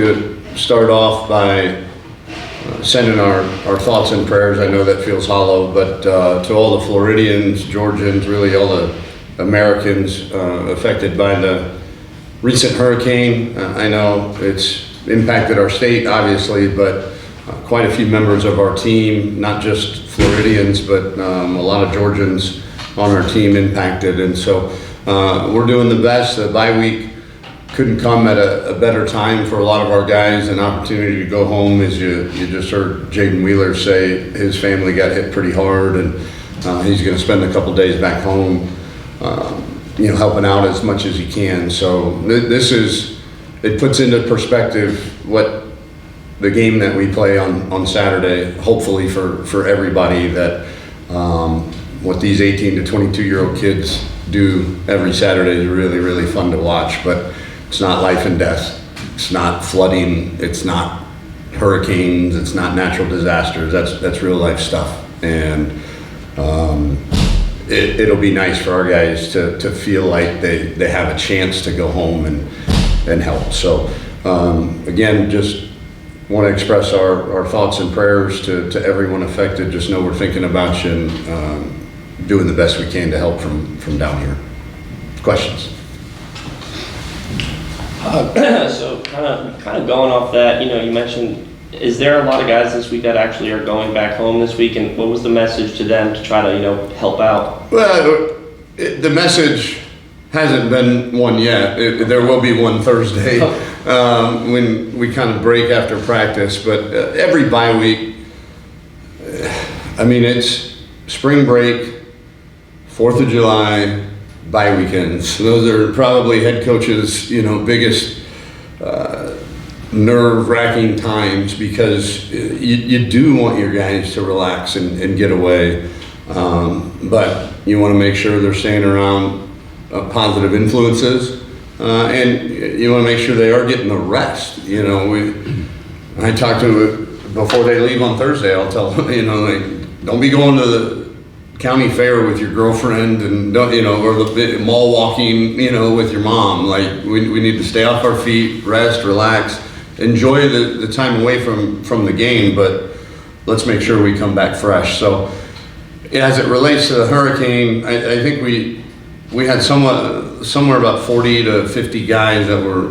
to start off by sending our thoughts and prayers. I know that feels hollow, but to all the Floridians, Georgians, really all the Americans affected by the recent hurricane. I know it's impacted our state, obviously, but quite a few members of our team, not just Floridians, but a lot of Georgians on our team impacted. And so we're doing the best. The bye week couldn't come at a better time for a lot of our guys, an opportunity to go home. As you just heard Jayden Wheeler say, his family got hit pretty hard, and he's going to spend a couple days back home, helping out as much as he can. So it puts into perspective what the game that we play on Saturday, hopefully for everybody, that what these 18 to 22-year-old kids do every Saturday is really, really fun to watch. But it's not life and death. It's not flooding. It's not hurricanes. It's not natural disasters. That's real life stuff. And it'll be nice for our guys to feel like they have a chance to go home and help. So again, just want to express our thoughts and prayers to everyone affected. Just know we're thinking about you and doing the best we can to help from down here. Questions? So kind of going off that, you mentioned, is there a lot of guys this week that actually are going back home this week, and what was the message to them to try to help out? Well, the message hasn't been one yet. There will be one Thursday when we kind of break after practice, but every bye week, it's spring break, 4th of July, bye weekends. Those are probably head coaches, biggest nerve-wracking times, because you do want your guys to relax and get away, but you want to make sure they're staying around positive influences, and you want to make sure they are getting the rest. I talk to before they leave on Thursday. I'll tell them, don't be going to the county fair with your girlfriend and or the mall walking, with your mom. Like we need to stay off our feet, rest, relax, enjoy the time away from the game, but let's make sure we come back fresh. So as it relates to the hurricane, I think we had somewhere about 40 to 50 guys that were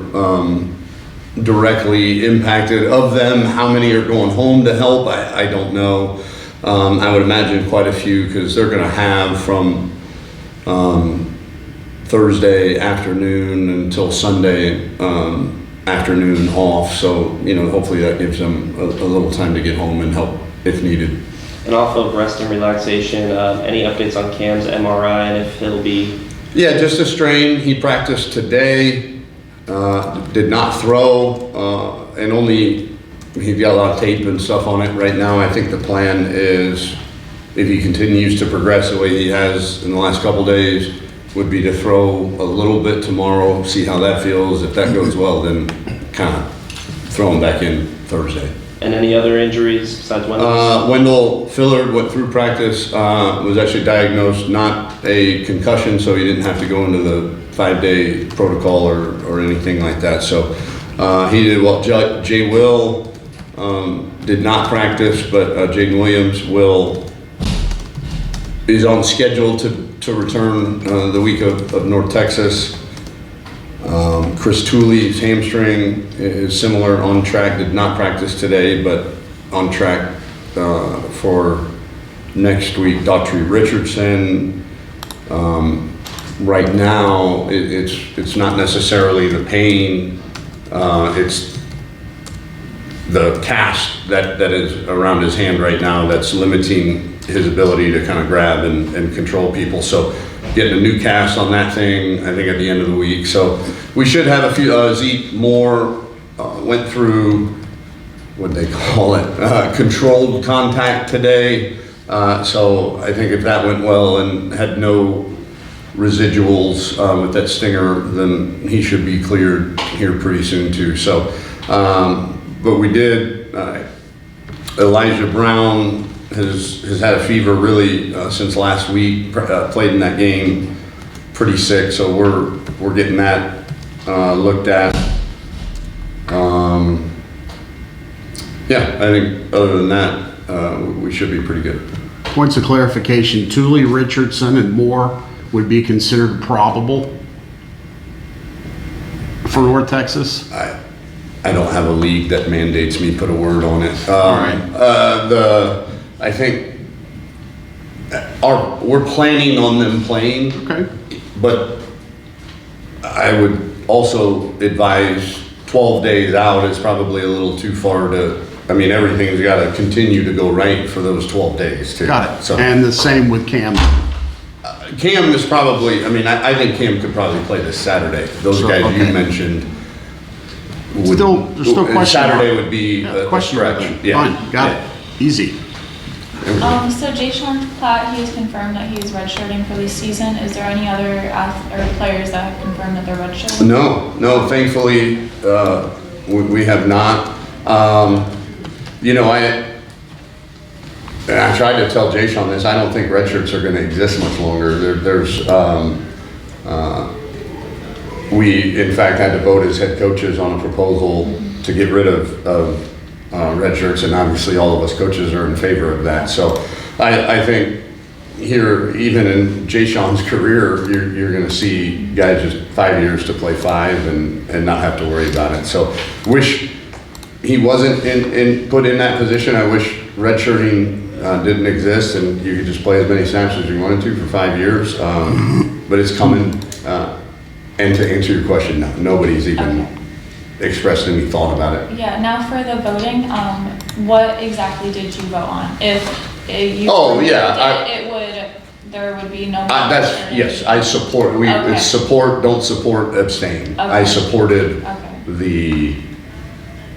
directly impacted. Of them, how many are going home to help? I don't know. I would imagine quite a few, because they're going to have from Thursday afternoon until Sunday afternoon off. So, hopefully that gives them a little time to get home and help if needed. And off of rest and relaxation, any updates on Cam's MRI and if he'll be? Yeah, just a strain. He practiced today, did not throw, and he's got a lot of tape and stuff on it right now. I think the plan is, if he continues to progress the way he has in the last couple days, would be to throw a little bit tomorrow, see how that feels. If that goes well, then kind of throw him back in Thursday. And any other injuries besides Wendell? Wendell Fillard went through practice, was actually diagnosed not a concussion, so he didn't have to go into the 5-day protocol or anything like that. So he did well. Jay Will did not practice, but Jayden Williams is on schedule to return the week of North Texas. Chris Tooley's hamstring is similar, on track, did not practice today, but on track for next week. Daughtry Richardson, right now it's not necessarily the pain, it's the cast that is around his hand right now that's limiting his ability to kind of grab and control people. So getting a new cast on that thing, I think, at the end of the week. So we should have a few. Zeke Moore went through, what they call it, controlled contact today. So I think if that went well and had no residuals with that stinger, then he should be cleared here pretty soon too. So, but we did, Elijah Brown has had a fever really since last week, played in that game, pretty sick, so we're getting that looked at. Yeah, I think other than that, we should be pretty good. Points of clarification, Thule, Richardson, and Moore would be considered probable for North Texas? I don't have a league that mandates me put a word on it. right. I think we're planning on them playing, Okay. but I would also advise 12 days out is probably a little too far to, I mean, everything's got to continue to go right for those 12 days too. Got it. So And the same with Cam. Cam is probably, I mean, I think Cam could probably play this Saturday. Those So, guys okay. you mentioned. There's still question Saturday mark. would be Yeah, a question stretch. mark. Yeah. Fine, got it. Easy. So Jayden Platt, he has confirmed that he's redshirting for this season. Is there any other players that have confirmed that they're redshirting? No, thankfully, we have not. You know, I tried to tell Jayden this, I don't think red shirts are gonna exist much longer. We, in fact, had to vote as head coaches on a proposal to get rid of red shirts, and obviously all of us coaches are in favor of that. So I think here, even in Jayden's career, you're gonna see guys just 5 years to play 5 and not have to worry about it. So wish he wasn't put in that position. I wish redshirting didn't exist and you could just play as many snaps as you wanted to for 5 years. But it's coming. And to answer your question, no, nobody's even expressed any thought about it. Yeah, now for the voting, what exactly did you vote on? If you there would be no. Yes, I support, Okay. it's support, don't support, abstain. I Okay. supported the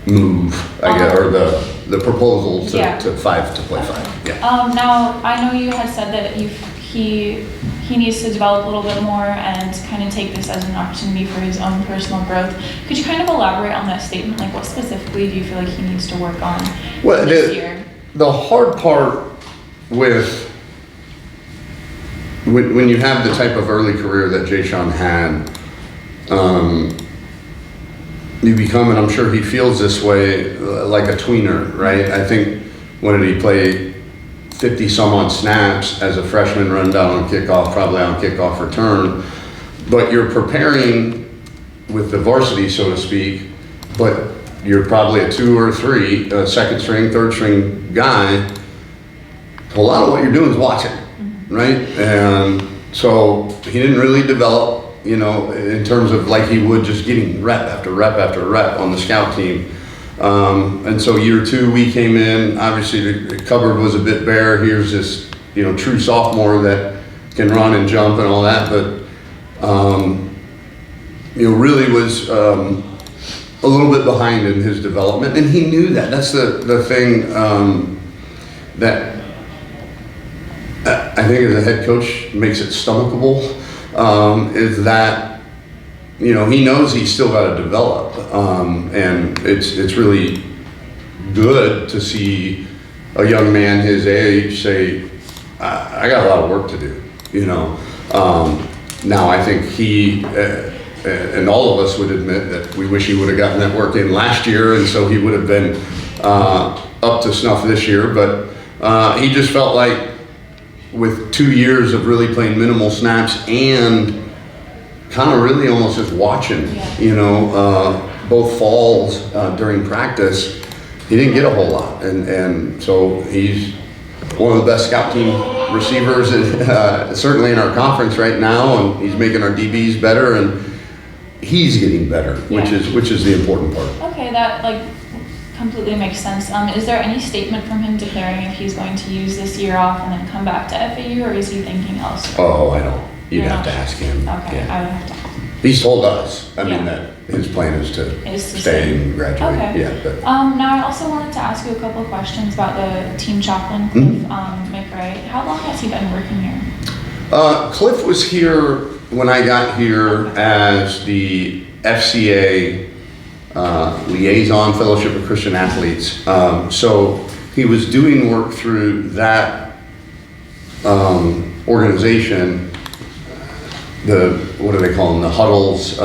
move, I guess, or the proposal to 5 to play 5, yeah. Now, I know you had said that he needs to develop a little bit more and kind of take this as an opportunity for his own personal growth. Could you kind of elaborate on that statement? Like, what specifically do you feel like he needs to work on this year? The hard part with when you have the type of early career that Jayden had, you become, and I'm sure he feels this way, like a tweener, right? I think, when did he play 50 some odd snaps as a freshman, run down on kickoff, probably on kickoff return, but you're preparing with the varsity, so to speak, but you're probably a 2 or 3, second string, third string guy. A lot of what you're doing is watching, right? And so he didn't really develop, you know, in terms of like he would just getting rep after rep after rep on the scout team. And so year 2, we came in, obviously the cupboard was a bit bare. Here's this, you know, true sophomore that can run and jump and all that, but, you know, really was a little bit behind in his development, and he knew that. That's the thing that I think as a head coach makes it stomachable, is that, you know, he knows he's still got to develop, and it's really good to see a young man his age say, I got a lot of work to do, you know. Now I think he, and all of us would admit that we wish he would have gotten that work in last year, and so he would have been up to snuff this year, but he just felt like with 2 years of really playing minimal snaps and kind of really almost just watching, you know, both falls during practice, he didn't get a whole lot. And so he's one of the best scout team receivers, certainly in our conference right now, and he's making our DBs better, and he's getting better, which is the important part. Okay, that completely makes sense. Is there any statement from him declaring if he's going to use this year off and then come back to FAU, or is he thinking elsewhere? Oh, I don't. You'd have to ask him. Okay, Yeah. I would have to ask. He's told us, I mean, Yeah. that his plan is to Is to stay and graduate. Okay. Yeah, but Now I also wanted to ask you a couple of questions about the team chaplain, Cliff McRae. How long has he been working here? Cliff was here when I got here as the FCA liaison, Fellowship of Christian Athletes. So he was doing work through that organization. What do they call them? The huddles,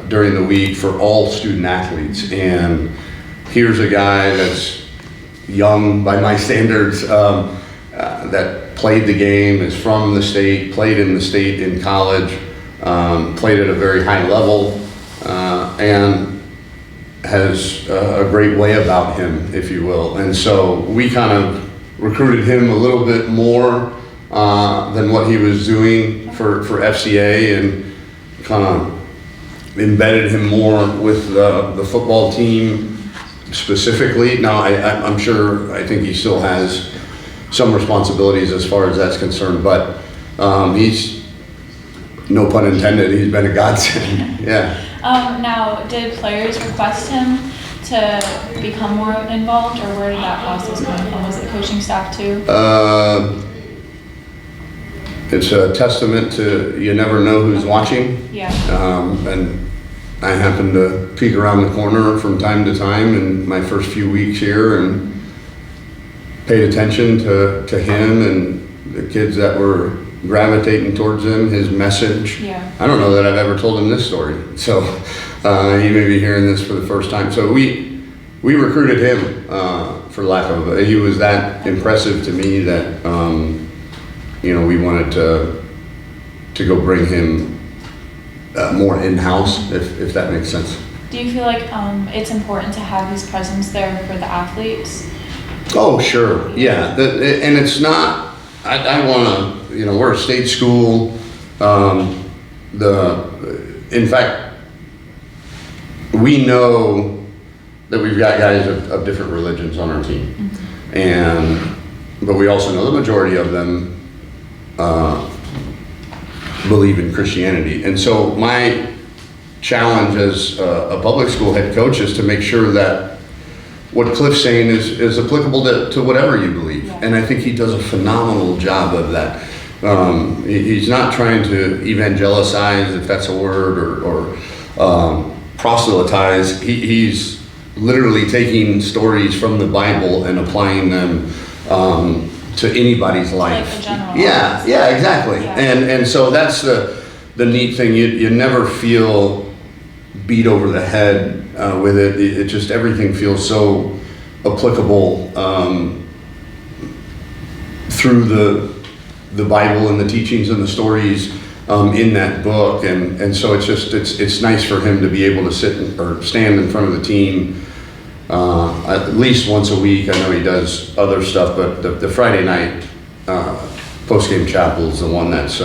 during the week for all student athletes. And here's a guy that's young by my standards, that played the game, is from the state, played in the state in college, played at a very high level, and has a great way about him, if you will. And so we kind of recruited him a little bit more than what he was doing for FCA, and kind of embedded him more with the football team specifically. Now, I'm sure, I think he still has some responsibilities as far as that's concerned, but he's, no pun intended, he's been a godsend. Yeah. Now, did players request him to become more involved, or where did that process come from? Was it the coaching staff too? It's a testament to you never know who's watching. Yeah. And I happened to peek around the corner from time to time in my first few weeks here and paid attention to him and the kids that were gravitating towards him, his message. Yeah. I don't know that I've ever told him this story, so he may be hearing this for the first time. So we recruited him, for lack of, he was that impressive to me that we wanted to go bring him more in-house, if that makes sense. Do you feel like it's important to have his presence there for the athletes? Oh, sure, yeah. And it's not, I want to, we're a state school. In fact, we know that we've got guys of different religions on our team. Mm-hmm. But we also know the majority of them believe in Christianity. And so my challenge as a public school head coach is to make sure that what Cliff's saying is applicable to whatever you believe. Yeah. And I think he does a phenomenal job of that. He's not trying to evangelicize, if that's a word, or proselytize. He's literally taking stories from the Bible and applying them to anybody's life. Like a general Yeah, exactly. Yeah. And so that's the neat thing. You never feel beat over the head with it. It just, everything feels so applicable through the Bible and the teachings and the stories in that book. And so it's nice for him to be able to sit or stand in front of the team at least once a week. I know he does other stuff, but the Friday night post-game chapel is the one that's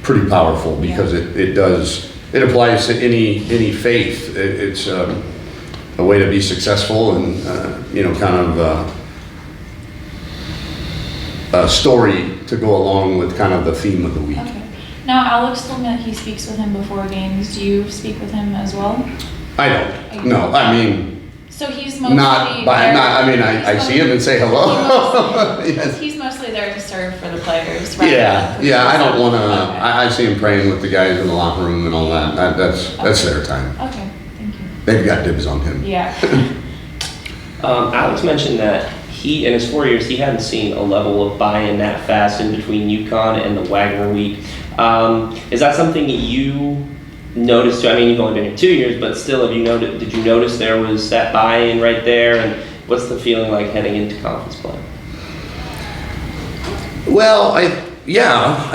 pretty powerful, because it applies to any faith. It's a way to be successful, and kind of a story to go along with kind of the theme of the week. Okay. Now, Alex told me that he speaks with him before games. Do you speak with him as well? I don't. No, I mean, So he's mostly I see him and say hello. Yes. He's mostly there to serve for the players. Yeah, I don't want to. Okay. I see him praying with the guys in the locker room and all that. That's their time. Okay, thank you. They've got dibs on him. Yeah. Alex mentioned that he, in his 4 years, he hadn't seen a level of buy-in that fast in between UConn and the Wagner week. Is that something that you noticed too? I mean, you've only been here 2 years, but still, did you notice there was that buy-in right there? And what's the feeling like heading into conference play? Well, I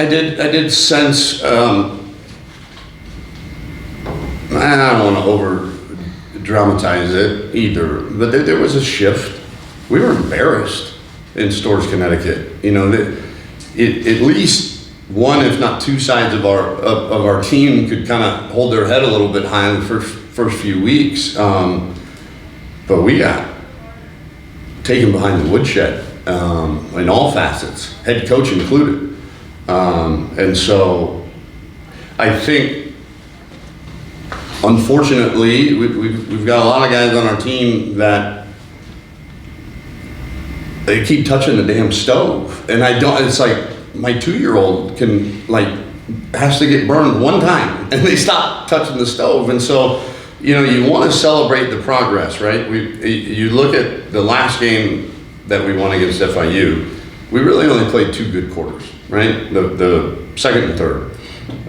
did sense. I don't want to over dramatize it either, but there was a shift. We were embarrassed in Storrs, Connecticut. At least one, if not two sides of our team could kind of hold their head a little bit high in the first few weeks, but we got taken behind the woodshed in all facets, head coach included, and so I think, unfortunately, we've got a lot of guys on our team that they keep touching the damn stove, and I don't. It's like my 2-year-old has to get burned one time, and they stop touching the stove. And so, you want to celebrate the progress, right? You look at the last game that we won against FIU. We really only played 2 good quarters, right? The second and third.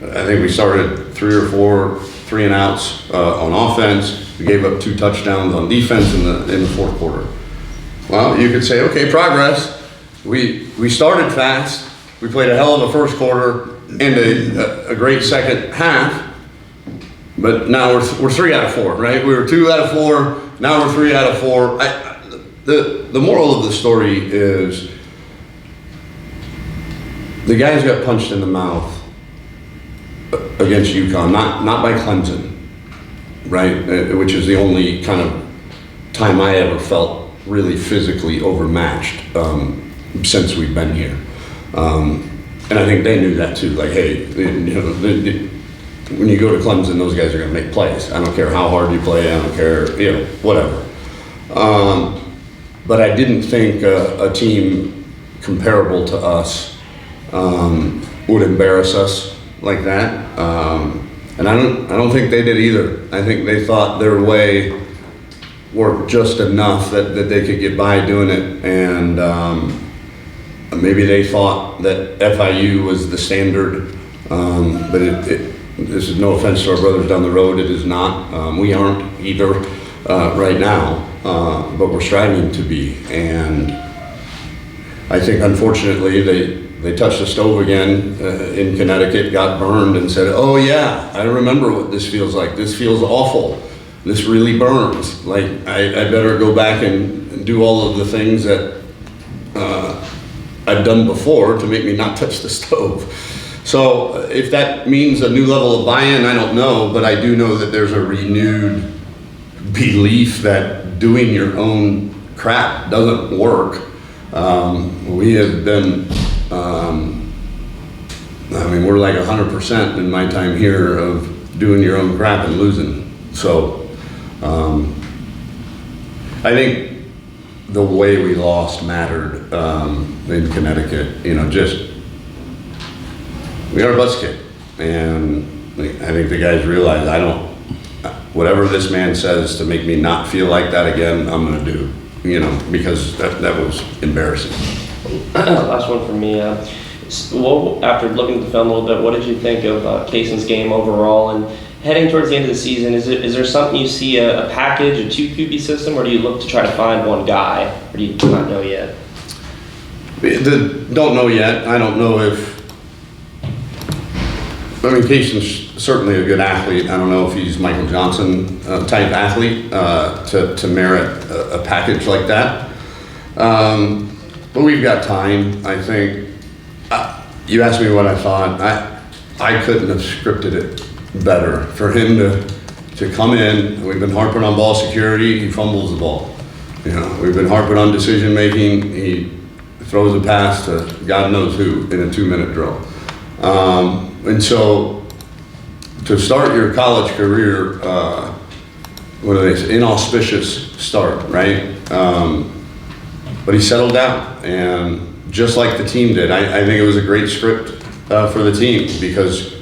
I think we started 3 or 4 3 and outs on offense. We gave up 2 touchdowns on defense in the fourth quarter. Well, you could say, okay, progress. We started fast. We played a hell of a first quarter and a great second half. But now we're 3 out of 4, right? We were 2 out of 4. Now we're 3 out of 4. The moral of the story is the guys got punched in the mouth against UConn, not by Clemson, right? Which is the only kind of time I ever felt really physically overmatched since we've been here. And I think they knew that too. Like, hey, when you go to Clemson, those guys are going to make plays. I don't care how hard you play. I don't care, whatever. But I didn't think a team comparable to us would embarrass us like that. And I don't think they did either. I think they thought their way worked just enough that they could get by doing it. And maybe they thought that FIU was the standard. But this is no offense to our brothers down the road. It is not. We aren't either right now. But we're striving to be. And I think unfortunately they touched the stove again in Connecticut, got burned, and said, oh yeah, I remember what this feels like. This feels awful. This really burns. Like, I better go back and do all of the things that I've done before to make me not touch the stove. So if that means a new level of buy-in, I don't know, but I do know that there's a renewed belief that doing your own crap doesn't work. We have been, we're like 100% in my time here of doing your own crap and losing. So I think the way we lost mattered in Connecticut. We are butts kicked, and I think the guys realize whatever this man says to make me not feel like that again, I'm gonna do, because that was embarrassing. Last one from me. After looking at the film a little bit, what did you think of Casen's game overall? And heading towards the end of the season, is there something you see a package, a 2 QB system, or do you look to try to find one guy, or do you not know yet? Don't know yet. I don't know if. Casen's certainly a good athlete. I don't know if he's Michael Johnson type athlete to merit a package like that. But we've got time, I think. You asked me what I thought. I couldn't have scripted it better. For him to come in, we've been harping on ball security, he fumbles the ball. We've been harping on decision making, he throws a pass to God knows who in a 2-minute drill. And so to start your college career, what do they say? Inauspicious start, right? But he settled down, and just like the team did, I think it was a great script for the team, because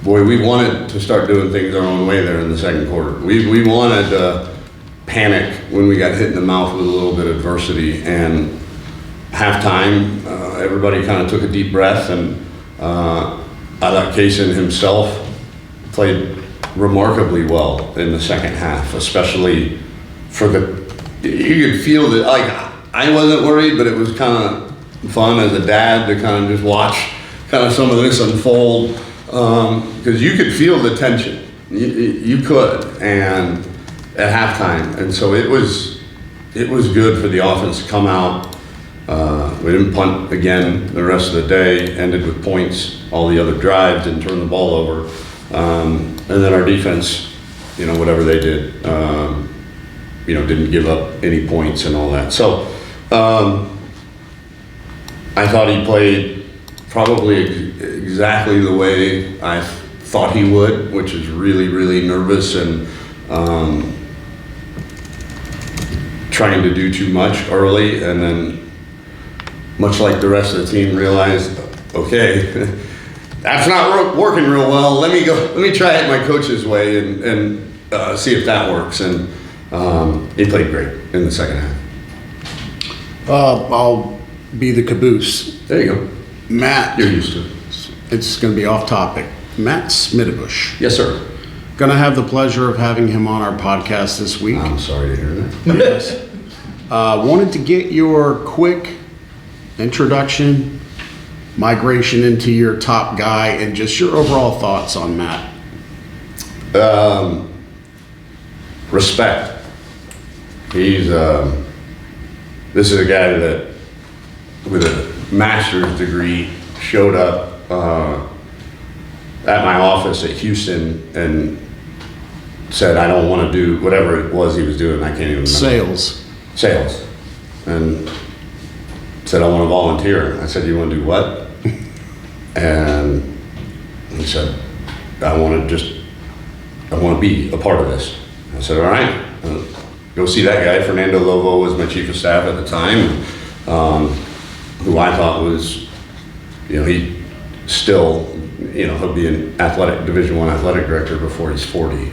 boy, we wanted to start doing things our own way there in the second quarter. We wanted to panic when we got hit in the mouth with a little bit of adversity, and halftime, everybody kind of took a deep breath, and I thought Casen himself played remarkably well in the second half, especially you could feel that, like, I wasn't worried, but it was kind of fun as a dad to kind of just watch kind of some of this unfold, because you could feel the tension. You could, and at halftime, and so it was good for the offense to come out. We didn't punt again the rest of the day, ended with points. All the other drives didn't turn the ball over. And then our defense, whatever they did, didn't give up any points and all that. So I thought he played probably exactly the way I thought he would, which is really, really nervous and trying to do too much early, and then much like the rest of the team realized, okay, that's not working real well. Let me try it my coach's way and see if that works. And he played great in the second half. I'll be the caboose. There you go. Matt. You're used to it. It's going to be off topic. Matt Smitterbush. Yes, sir. Gonna have the pleasure of having him on our podcast this week. I'm sorry to hear that. Yes. Wanted to get your quick introduction, migration into your top guy, and just your overall thoughts on Matt. Respect. He's this is a guy that with a master's degree showed up at my office at Houston and said, I don't want to do whatever it was he was doing. I can't even remember. Sales. And said, I want to volunteer. I said, you want to do what? And he said, I want to be a part of this. I said, all right, go see that guy. Fernando Lovo was my chief of staff at the time, who I thought was, he still, he'll be an Division I athletic director before he's 40.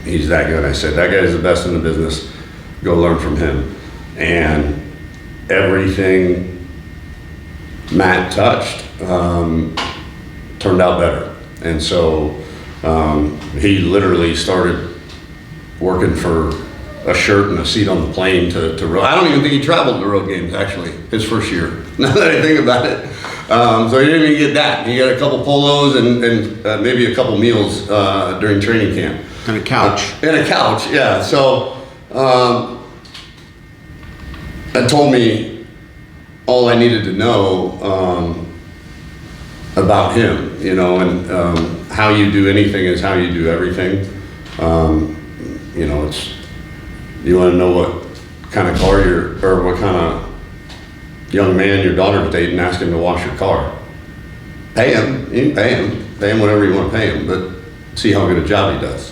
He's that good. I said, that guy is the best in the business. Go learn from him. And everything Matt touched turned out better. And so he literally started working for a shirt and a seat on the plane to road. I don't even think he traveled to road games, actually, his first year, now that I think about it. So he didn't even get that. He got a couple polos and maybe a couple meals during training camp. And a couch. And a couch, yeah. So that told me all I needed to know about him, and how you do anything is how you do everything. It's, you want to know what kind of car or what kind of young man your daughter's dating, ask him to wash your car. Pay him, you can pay him whatever you want to pay him, but see how good a job he does.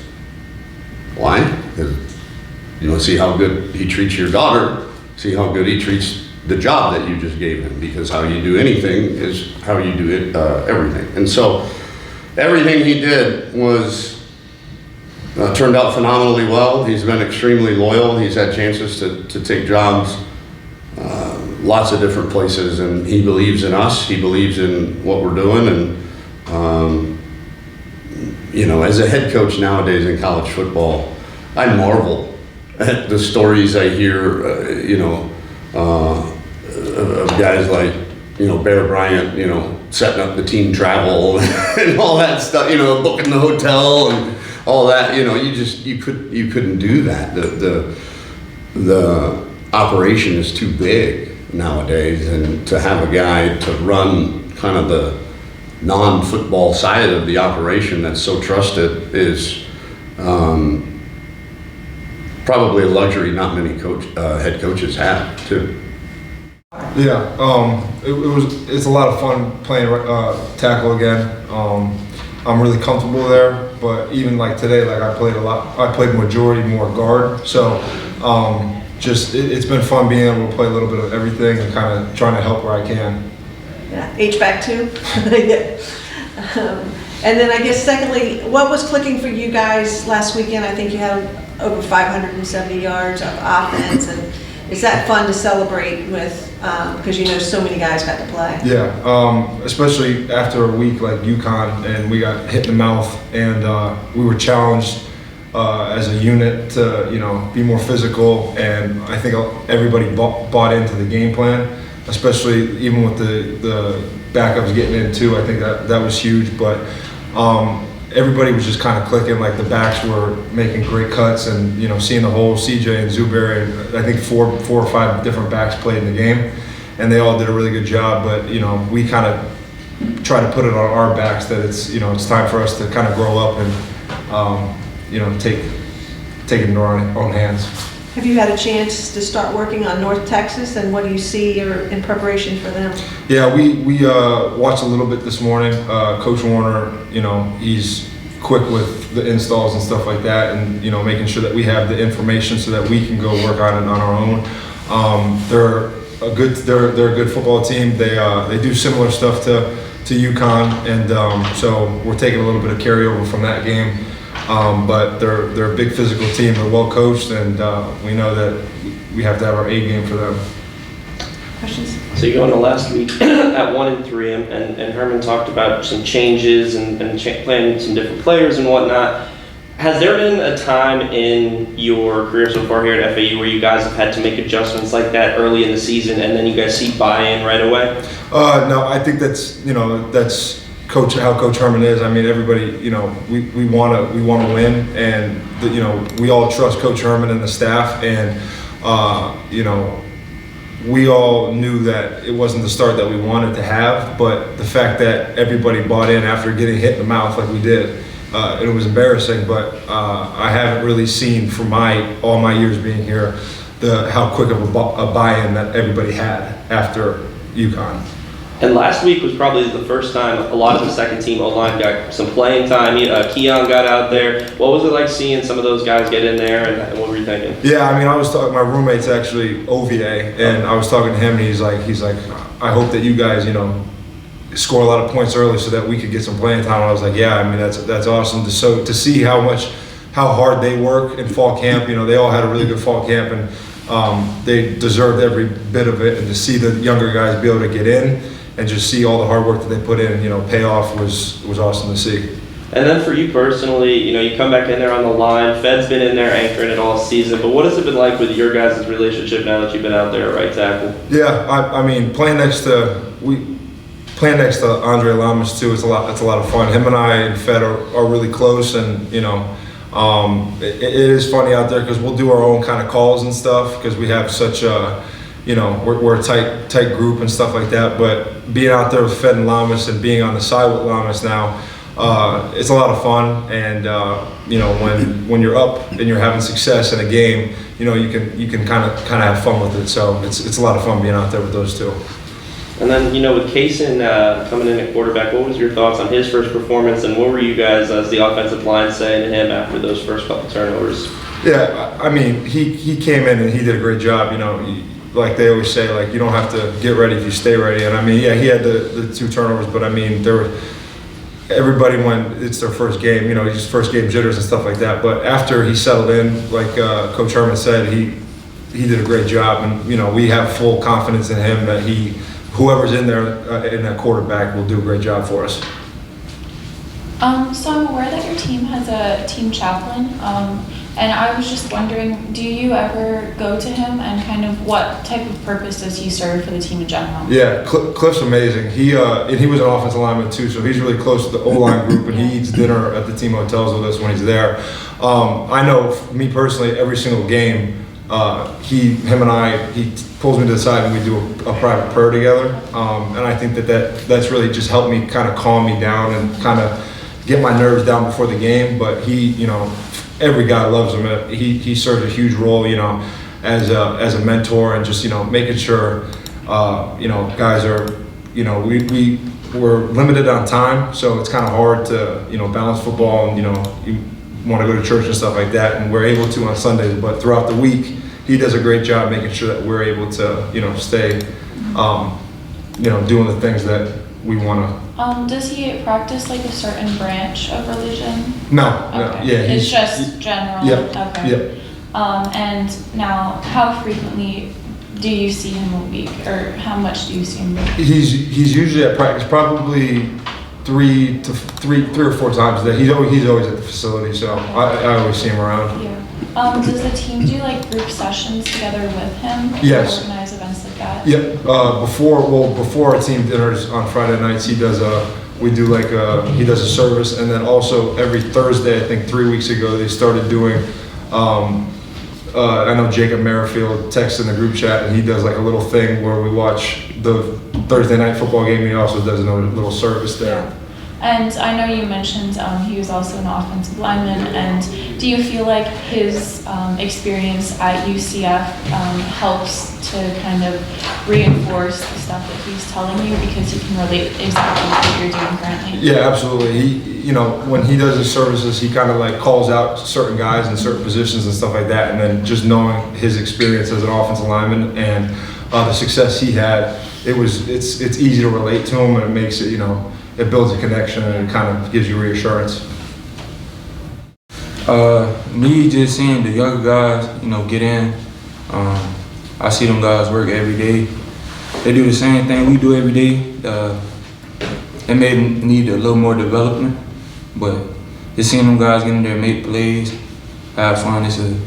Why? Because you want to see how good he treats your daughter, see how good he treats the job that you just gave him, because how you do anything is how you do it, everything. And so everything he did was turned out phenomenally well. He's been extremely loyal. He's had chances to take jobs lots of different places, and he believes in us. He believes in what we're doing. And as a head coach nowadays in college football, I marvel at the stories I hear, of guys like, Bear Bryant, setting up the team travel and all that stuff, booking the hotel and all that. You couldn't do that. The operation is too big nowadays, and to have a guy to run kind of the non-football side of the operation that's so trusted is probably a luxury not many head coaches have too. Yeah, it's a lot of fun playing tackle again. I'm really comfortable there, but even like today, I played majority more guard. So it's been fun being able to play a little bit of everything and kind of trying to help where I can. Yeah, HVAC too. And then I guess secondly, what was clicking for you guys last weekend? I think you had over 570 yards of offense, and is that fun to celebrate with? Because so many guys got to play. Yeah, especially after a week like UConn, and we got hit in the mouth, and we were challenged as a unit to be more physical, and I think everybody bought into the game plan. Especially even with the backups getting in too, I think that was huge. But everybody was just kind of clicking. Like the backs were making great cuts, and seeing the whole CJ and Zubair, and I think four or five different backs played in the game, and they all did a really good job. But we kind of try to put it on our backs that it's time for us to kind of grow up and take it into our own hands. Have you had a chance to start working on North Texas, and what do you see in preparation for them? Yeah, we watched a little bit this morning. Coach Warner, he's quick with the installs and stuff like that, and making sure that we have the information so that we can go work on it on our own. They're a good football team. They do similar stuff to UConn, and so we're taking a little bit of carryover from that game. But they're a big physical team. They're well coached, and we know that we have to have our A game for them. Questions? So you go into last week at 1-3, and Herman talked about some changes and playing some different players and whatnot. Has there been a time in your career so far here at FAU where you guys have had to make adjustments like that early in the season and then you guys see buy-in right away? No, I think that's how Coach Herman is. I mean, everybody, we want to win, and we all trust Coach Herman and the staff, and we all knew that it wasn't the start that we wanted to have, but the fact that everybody bought in after getting hit in the mouth like we did, it was embarrassing, but I haven't really seen from all my years being here how quick of a buy-in that everybody had after UConn. And last week was probably the first time a lot of the second team O-line got some playing time. Keon got out there. What was it like seeing some of those guys get in there, and what were you thinking? Yeah, I mean, I was talking, my roommate's actually OVA, and I was talking to him, and he's like, I hope that you guys, score a lot of points early so that we could get some playing time. And I was like, yeah, I mean, that's awesome to see how hard they work in fall camp. They all had a really good fall camp, and they deserved every bit of it. And to see the younger guys be able to get in and just see all the hard work that they put in, pay off was awesome to see. And then for you personally, you come back in there on the line. Fed's been in there anchoring it all season, but what has it been like with your guys' relationship now that you've been out there at right tackle? Yeah, I mean, playing next to Andre Lamas too, it's a lot of fun. Him and I and Fed are really close, and it is funny out there because we'll do our own kind of calls and stuff because we have such a we're a tight group and stuff like that. But being out there with Fed and Lamas and being on the side with Lamas now, it's a lot of fun. And when you're up and you're having success in a game, you can kind of have fun with it. So it's a lot of fun being out there with those two. And then, with Kaysen coming in at quarterback, what was your thoughts on his first performance, and what were you guys as the offensive line saying to him after those first couple turnovers? Yeah, I mean, he came in and he did a great job. Like they always say, like, you don't have to get ready if you stay ready. And I mean, yeah, he had the 2 turnovers, but I mean, everybody when it's their first game, just first game jitters and stuff like that. But after he settled in, like Coach Herman said, he did a great job, and we have full confidence in him that whoever's in there in that quarterback will do a great job for us. So I'm aware that your team has a team chaplain, and I was just wondering, do you ever go to him, and kind of what type of purpose does he serve for the team in general? Yeah, Cliff's amazing. He was an offensive lineman too, so he's really close to the O-line group, and he eats dinner at the team hotels with us when he's there. I know, me personally, every single game, he pulls me to the side and we do a private prayer together, and I think that's really just helped me kind of calm me down and kind of get my nerves down before the game. But every guy loves him. He serves a huge role, as a mentor, and just making sure guys are we're limited on time, so it's kind of hard to balance football and you want to go to church and stuff like that, and we're able to on Sundays, but throughout the week he does a great job making sure that we're able to stay doing the things that we want to. Does he practice like a certain branch of religion? No, Okay. yeah, it's just general. Yeah, Okay. yeah. And now, how frequently do you see him a week, or how much do you see him a week? He's usually at practice probably 3 or 4 times a day. He's always at the facility, so I always see him around. Yeah. Does the team do like group sessions together with him? Yes. Or organize events like that? Yep. Before our team dinners on Friday nights, he does a service, and then also every Thursday, I think 3 weeks ago, they started doing. I know Jacob Merrifield texts in the group chat, and he does like a little thing where we watch the Thursday night football game. And he also does another little service there. Yeah. And I know you mentioned he was also an offensive lineman, and do you feel like his experience at UCF helps to kind of reinforce the stuff that he's telling you, because you can relate exactly what you're doing currently? Yeah, absolutely. He, when he does his services, he kind of like calls out certain guys in certain positions and stuff like that, and then just knowing his experience as an offensive lineman and the success he had, it's easy to relate to him, and it makes it, it builds a connection, and it kind of gives you reassurance. Me just seeing the younger guys, get in. I see them guys work every day. They do the same thing we do every day. It may need a little more development, but just seeing them guys get in there, make plays, have fun, it's a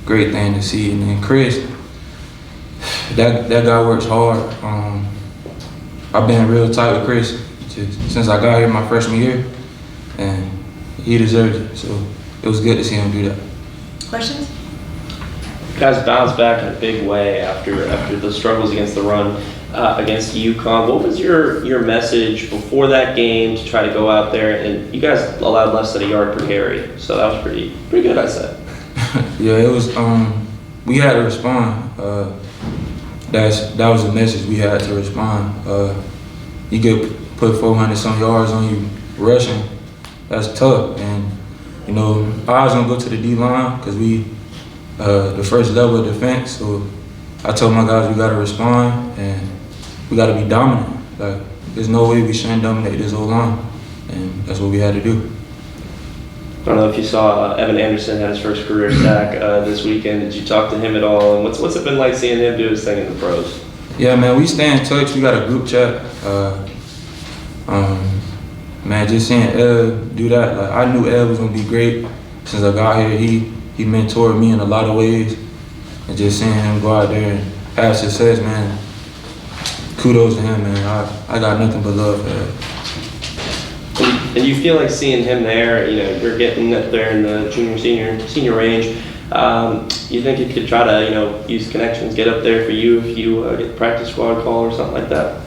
great thing to see. And then Chris, that guy works hard. I've been real tight with Chris since I got here my freshman year, and he deserved it. So it was good to see him do that. Questions? You guys bounced back in a big way after the struggles against the run against UConn. What was your message before that game to try to go out there? And you guys allowed less than a yard per carry, so that was pretty good, I'd say. Yeah, it was. We had to respond. That was the message, we had to respond. You get put 400 some yards on you rushing, that's tough. And you know, I was gonna go to the D line because we the first level of defense. So I told my guys we gotta respond and we gotta be dominant. Like there's no way we shouldn't dominate this whole line, and that's what we had to do. I don't know if you saw Evan Anderson had his first career sack this weekend. Did you talk to him at all? And what's it been like seeing him do his thing in the pros? Yeah, man, we stay in touch. We got a group chat. Man, just seeing Ev do that, like I knew Ev was gonna be great since I got here. He mentored me in a lot of ways, and just seeing him go out there and have success, man. Kudos to him, man. I got nothing but love for that. And you feel like seeing him there, you know, you're getting up there in the senior range. You think you could try to, you know, use connections, get up there for you if you get the practice squad call or something like that?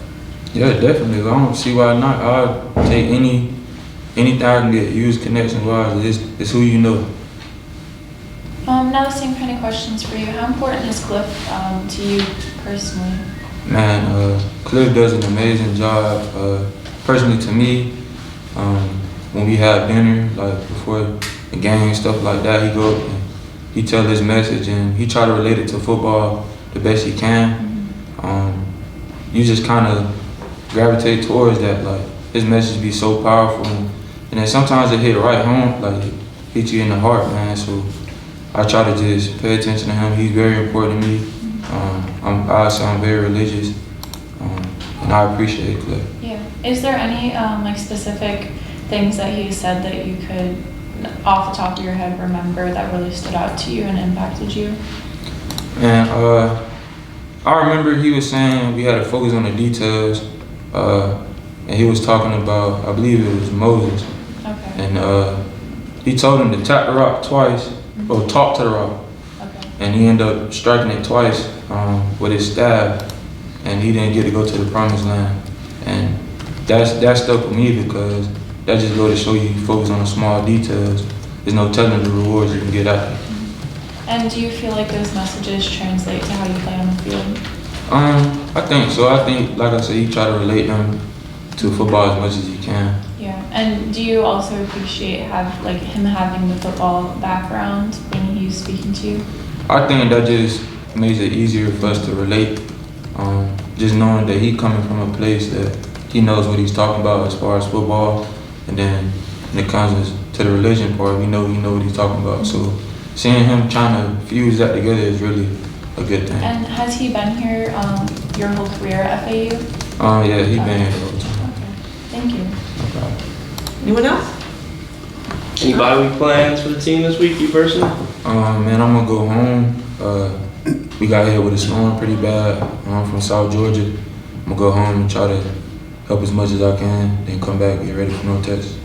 Yeah, definitely. I don't see why not. I'll take anything I can get, use connection wise. It's who you know. Now the same kind of questions for you. How important is Cliff to you personally? Man, Cliff does an amazing job. Personally to me, when we have dinner, like before the game, stuff like that, he go and he tell his message and he try to relate it to football the best he can. You just kind of gravitate towards that, like his message be so powerful, and then sometimes it hit right home, like hit you in the heart, man. So I try to just pay attention to him. He's very important to me. I'm very religious, and I appreciate Cliff. Yeah. Is there any like specific things that he said that you could, off the top of your head, remember that really stood out to you and impacted you? And I remember he was saying we had to focus on the details, and he was talking about, I believe it was Moses, Okay. and he told him to tap the rock twice, or talk to the rock, Okay. and he ended up striking it twice with his staff, and he didn't get to go to the promised land. And that stuck with me because that just goes to show you focus on the small details. There's no telling the rewards you can get out there. And do you feel like those messages translate to how you play on the field? I think so. I think, like I said, you try to relate them to football as much as you can. Yeah. And do you also appreciate him having the football background when he's speaking to you? I think that just makes it easier for us to relate. Just knowing that he coming from a place that he knows what he's talking about as far as football, and then when it comes to the religion part, we know what he's talking about. So seeing him trying to fuse that together is really a good thing. And has he been here your whole career at FAU? Yeah, he's been here for a time. Okay. Thank you. Anyone else? Any bye week plans for the team this week, you personally? Man, I'm gonna go home. We got hit with a storm pretty bad. I'm from South Georgia. I'm gonna go home and try to help as much as I can, then come back, get ready for North Texas.